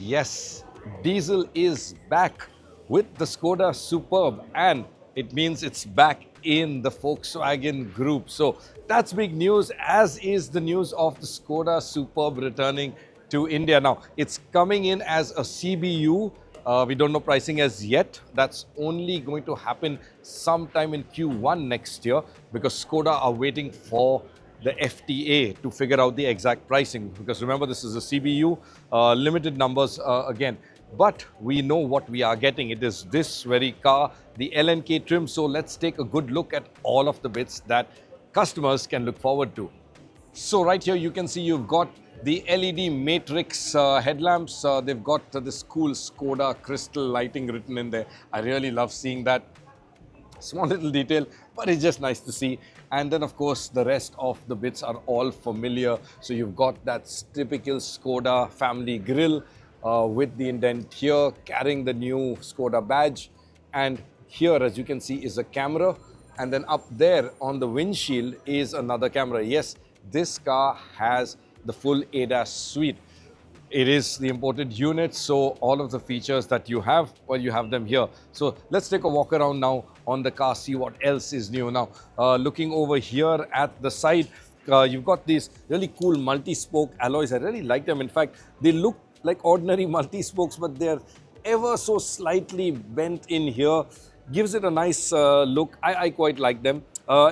Yes, diesel is back with the Skoda Superb, and it means it's back in the Volkswagen group. So that's big news, as is the news of the Skoda Superb returning to India. Now, it's coming in as a CBU. We don't know pricing as yet. That's only going to happen sometime in Q1 next year, because Skoda are waiting for the FTA to figure out the exact pricing, because remember, this is a CBU, limited numbers again, but we know what we are getting. It is this very car, the LNK trim. So let's take a good look at all of the bits that customers can look forward to. So right here you can see you've got the LED matrix headlamps. They've got this cool Skoda crystal lighting written in there. I really love seeing that. Small little detail, but it's just nice to see. And then of course the rest of the bits are all familiar. So you've got that typical Skoda family grille with the indent here, carrying the new Skoda badge. And here, as you can see, is a camera. And then up there on the windshield is another camera. Yes, this car has the full ADAS suite. It is the imported unit, so all of the features that you have, well, you have them here. So let's take a walk around now on the car, see what else is new. Now, looking over here at the side, you've got these really cool multi-spoke alloys. I really like them. In fact, they look like ordinary multi-spokes, but they're ever so slightly bent in here. Gives it a nice look. I quite like them.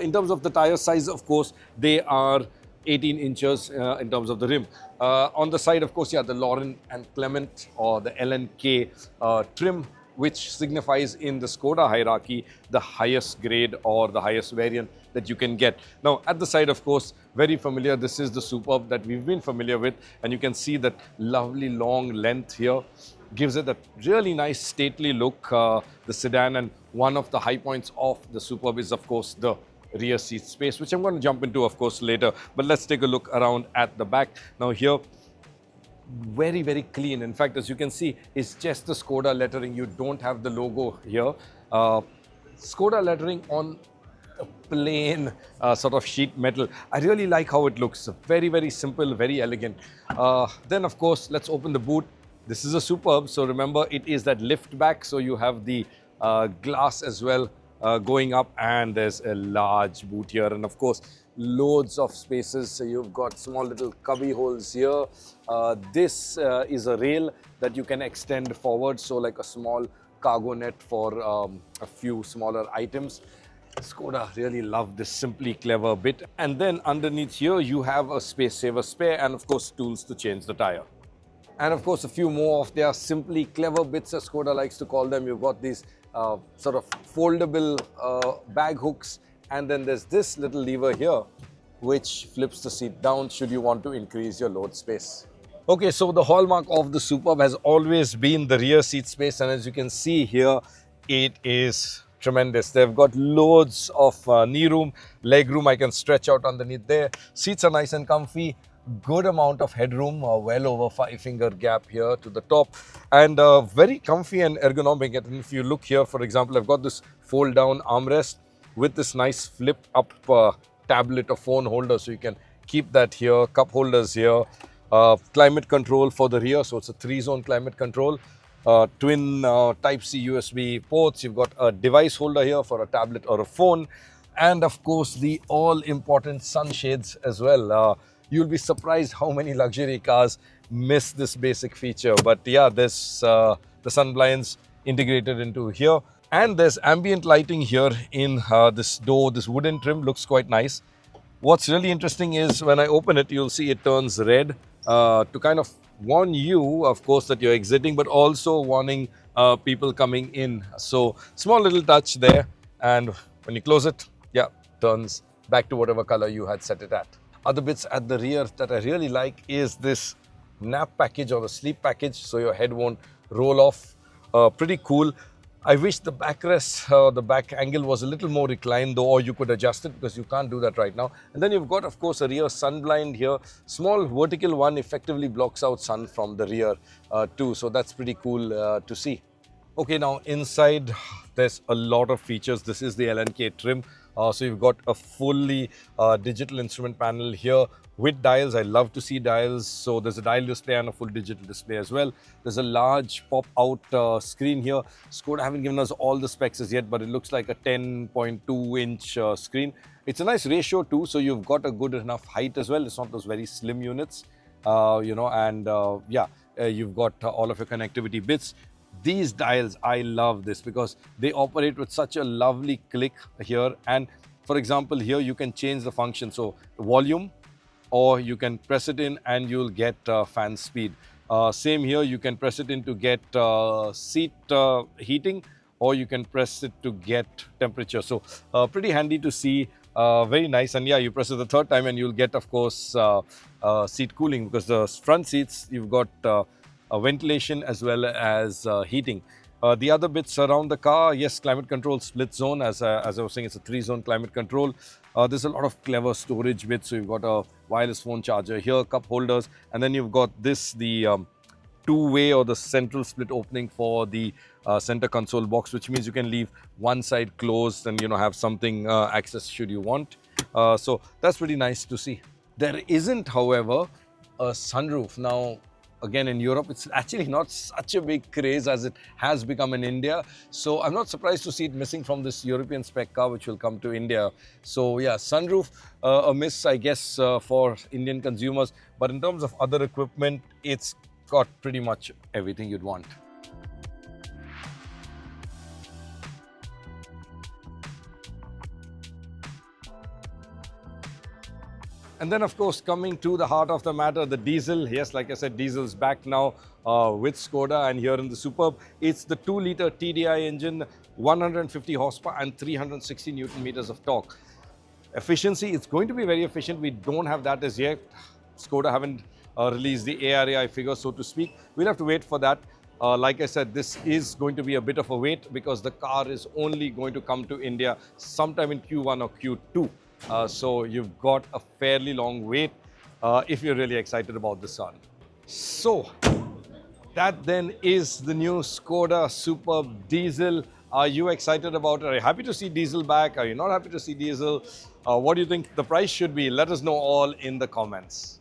In terms of the tire size, of course, they are 18 inches in terms of the rim. On the side, of course, yeah, the Lauren and Clement, or the LNK trim, which signifies in the Skoda hierarchy the highest grade or the highest variant that you can get. Now, at the side, of course, very familiar. This is the Superb that we've been familiar with, and you can see that lovely long length here. Gives it a really nice stately look, the sedan. And one of the high points of the Superb is, of course, the rear seat space, which I'm going to jump into, of course, later. But let's take a look around at the back. Now here, very, very clean. In fact, as you can see, it's just the Skoda lettering. You don't have the logo here. Skoda lettering on a plain sort of sheet metal. I really like how it looks. Very, very simple, very elegant. Then, of course, let's open the boot. This is a Superb, so remember, it is that lift back. So you have the glass as well going up, and there's a large boot here, and of course loads of spaces. So you've got small little cubby holes here. This is a rail that you can extend forward, so like a small cargo net for a few smaller items. Skoda really love this simply clever bit. And then underneath here you have a space saver spare, and of course tools to change the tire. And of course a few more of their simply clever bits, as Skoda likes to call them. You've got these sort of foldable bag hooks, and then there's this little lever here which flips the seat down should you want to increase your load space. Okay, so the hallmark of the Superb has always been the rear seat space, and as you can see here, it is tremendous. They've got loads of knee room, leg room. I can stretch out underneath there. Seats are nice and comfy. Good amount of headroom, well over 5-finger gap here to the top, and very comfy and ergonomic. And if you look here, for example, I've got this fold down armrest with this nice flip up tablet or phone holder, so you can keep that here. Cup holders here, climate control for the rear, so it's a 3-zone climate control. Twin Type-C USB ports. You've got a device holder here for a tablet or a phone, and of course the all-important sunshades as well. You'll be surprised how many luxury cars miss this basic feature. But yeah, there's the sun blinds integrated into here. And there's ambient lighting here in this door. This wooden trim looks quite nice. What's really interesting is when I open it, you'll see it turns red to kind of warn you, of course, that you're exiting, but also warning people coming in. So small little touch there. And when you close it, yeah, turns back to whatever color you had set it at. Other bits at the rear that I really like is this nap package or the sleep package, so your head won't roll off. Pretty cool. I wish the backrest, the back angle was a little more reclined though, or you could adjust it, because you can't do that right now. And then you've got, of course, a rear sun blind here. Small vertical one, effectively blocks out sun from the rear too. So that's pretty cool to see. Okay, now inside there's a lot of features. This is the LNK trim. So you've got a fully digital instrument panel here with dials. I love to see dials. So there's a dial display and a full digital display as well. There's a large pop-out screen here. Skoda haven't given us all the specs as yet, but it looks like a 10.2-inch screen. It's a nice ratio too, so you've got a good enough height as well. It's not those very slim units, you've got all of your connectivity bits. These dials, I love this because they operate with such a lovely click here. And for example, here you can change the function. So volume, or you can press it in and you'll get fan speed. Same here, you can press it in to get seat heating, or you can press it to get temperature. So pretty handy to see, very nice. And yeah, you press it the third time and you'll get, of course, seat cooling, because the front seats, you've got ventilation as well as heating. The other bits around the car, yes, climate control, split zone. As I was saying, it's a 3-zone climate control. There's a lot of clever storage bits. So you've got a wireless phone charger here, cup holders, and then you've got this, the two-way or the central split opening for the center console box, which means you can leave one side closed and, have something access should you want. So that's pretty nice to see. There isn't, however, a sunroof. Now, again, in Europe, it's actually not such a big craze as it has become in India. So I'm not surprised to see it missing from this European spec car, which will come to India. So yeah, sunroof, a miss, I guess, for Indian consumers. But in terms of other equipment, it's got pretty much everything you'd want. And then, of course, coming to the heart of the matter, the diesel. Yes, like I said, diesel's back now with Skoda, and here in the Superb, it's the 2-liter TDI engine, 150 horsepower and 360 Newton meters of torque. Efficiency, it's going to be very efficient. We don't have that as yet. Skoda haven't released the ARAI figure, so to speak. We'll have to wait for that. Like I said, this is going to be a bit of a wait because the car is only going to come to India sometime in Q1 or Q2. So you've got a fairly long wait if you're really excited about this one. So that then is the new Skoda Superb Diesel. Are you excited about it? Are you happy to see diesel back? Are you not happy to see diesel? What do you think the price should be? Let us know all in the comments.